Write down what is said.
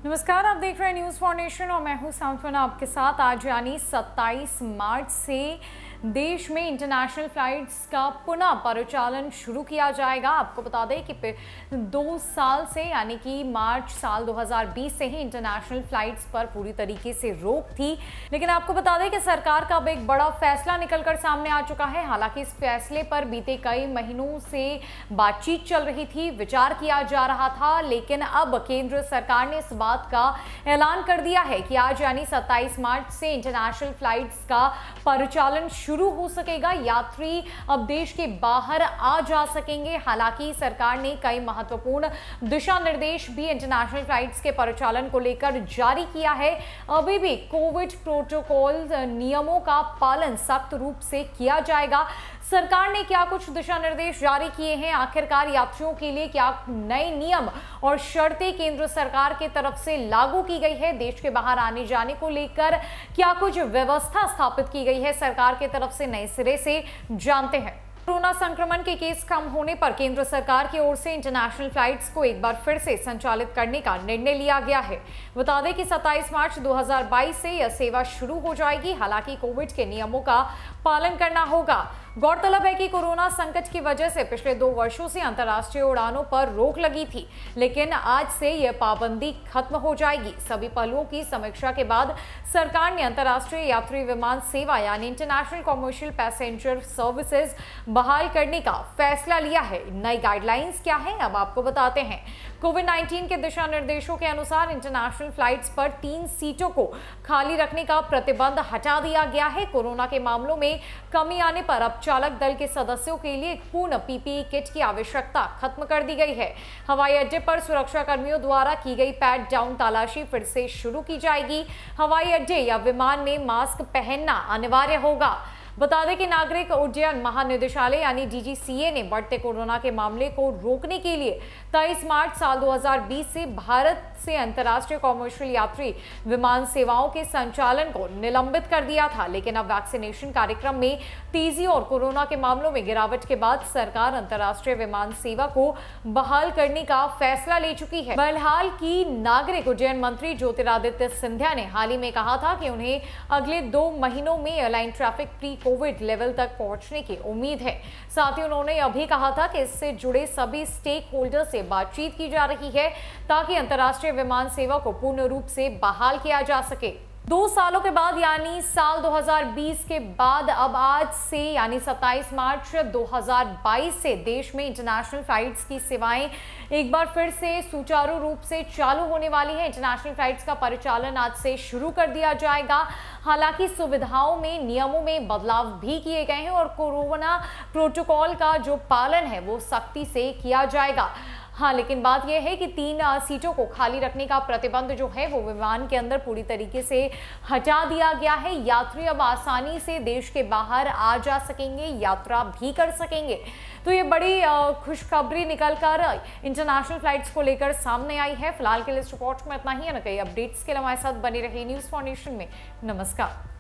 नमस्कार, आप देख रहे हैं न्यूज़ फाउंडेशन और मैं हूं सांत्वना आपके साथ। आज यानी 27 मार्च से देश में इंटरनेशनल फ्लाइट्स का पुनः परिचालन शुरू किया जाएगा। आपको बता दें कि 2 साल से यानी कि मार्च साल 2020 से ही इंटरनेशनल फ्लाइट्स पर पूरी तरीके से रोक थी, लेकिन आपको बता दें कि सरकार का अब एक बड़ा फैसला निकलकर सामने आ चुका है। हालांकि इस फैसले पर बीते कई महीनों से बातचीत चल रही थी, विचार किया जा रहा था, लेकिन अब केंद्र सरकार ने इस बात का ऐलान कर दिया है कि आज यानी 27 मार्च से इंटरनेशनल फ्लाइट्स का परिचालन शुरू हो सकेगा। यात्री अब देश के बाहर आ जा सकेंगे। हालांकि सरकार ने कई महत्वपूर्ण दिशा निर्देश भी इंटरनेशनल फ्लाइट्स के परिचालन को लेकर जारी किया है। अभी भी कोविड प्रोटोकॉल नियमों का पालन सख्त रूप से किया जाएगा। सरकार ने क्या कुछ दिशा निर्देश जारी किए हैं, आखिरकार यात्रियों के लिए क्या नए नियम और शर्तें केंद्र सरकार की तरफ से लागू की गई है, देश के बाहर आने जाने को लेकर क्या कुछ व्यवस्था स्थापित की गई है सरकार की तरफ से, नए सिरे से जानते हैं। कोरोना संक्रमण के केस कम होने पर केंद्र सरकार की ओर से इंटरनेशनल फ्लाइट्स को एक बार फिर से संचालित करने का निर्णय लिया गया है। बता दें कि 27 मार्च 2022 से यह सेवा शुरू हो जाएगी। हालांकि कोविड के नियमों का पालन करना होगा। गौरतलब है कि कोरोना संकट की वजह से पिछले 2 वर्षों से अंतर्राष्ट्रीय उड़ानों पर रोक लगी थी, लेकिन आज से यह पाबंदी खत्म हो जाएगी। सभी पहलुओं की समीक्षा के बाद सरकार ने अंतर्राष्ट्रीय यात्री विमान सेवा यानी इंटरनेशनल कमर्शियल पैसेंजर सर्विसेज बहाल करने का फैसला लिया है। नई गाइडलाइंस क्या है, अब आपको बताते हैं। कोविड-19 के दिशा निर्देशों के अनुसार इंटरनेशनल फ्लाइट्स पर 3 सीटों को खाली रखने का प्रतिबंध हटा दिया गया है। कोरोना के मामलों में कमी आने पर अब चालक दल के सदस्यों के लिए एक पूर्ण पीपीई किट की आवश्यकता खत्म कर दी गई है। हवाई अड्डे पर सुरक्षा कर्मियों द्वारा की गई पैट डाउन तलाशी फिर से शुरू की जाएगी। हवाई अड्डे या विमान में मास्क पहनना अनिवार्य होगा। बता दें कि नागरिक उड्डयन महानिदेशालय यानी डीजीसीए ने बढ़ते कोरोना के मामले को रोकने के लिए 23 मार्च साल 2020 से भारत से अंतर्राष्ट्रीय कॉमर्शियल यात्री विमान सेवाओं के संचालन को निलंबित कर दिया था, लेकिन अब वैक्सीनेशन कार्यक्रम में तेजी और कोरोना के मामलों में गिरावट के बाद सरकार अंतर्राष्ट्रीय विमान सेवा को बहाल करने का फैसला ले चुकी है। बहरहाल की नागरिक उड्डयन मंत्री ज्योतिरादित्य सिंधिया ने हाल ही में कहा था कि उन्हें अगले 2 महीनों में airline traffic pre Covid level तक पहुंचने की उम्मीद है। साथ ही उन्होंने यह भी कहा था कि इससे जुड़े सभी स्टेक होल्डर से बातचीत की जा रही है ताकि अंतर्राष्ट्रीय विमान सेवा को पूर्ण रूप से बहाल किया जा सके। 2 सालों के बाद यानी साल 2020 के बाद अब आज से यानी 27 मार्च 2022 से देश में इंटरनेशनल फ्लाइट्स की सेवाएं एक बार फिर से सुचारू रूप से चालू होने वाली है। इंटरनेशनल फ्लाइट्स का परिचालन आज से शुरू कर दिया जाएगा। हालांकि सुविधाओं में नियमों में बदलाव भी किए गए हैं और कोरोना प्रोटोकॉल का जो पालन है वो सख्ती से किया जाएगा। हाँ, लेकिन बात यह है कि 3 सीटों को खाली रखने का प्रतिबंध जो है वो विमान के अंदर पूरी तरीके से हटा दिया गया है। यात्री अब आसानी से देश के बाहर आ जा सकेंगे, यात्रा भी कर सकेंगे। तो ये बड़ी खुशखबरी निकलकर इंटरनेशनल फ्लाइट्स को लेकर सामने आई है। फिलहाल के लिए इस रिपोर्ट में इतना ही है। ना कई अपडेट्स के लिए हमारे साथ बने रहे न्यूज़ फाउंडेशन में। नमस्कार।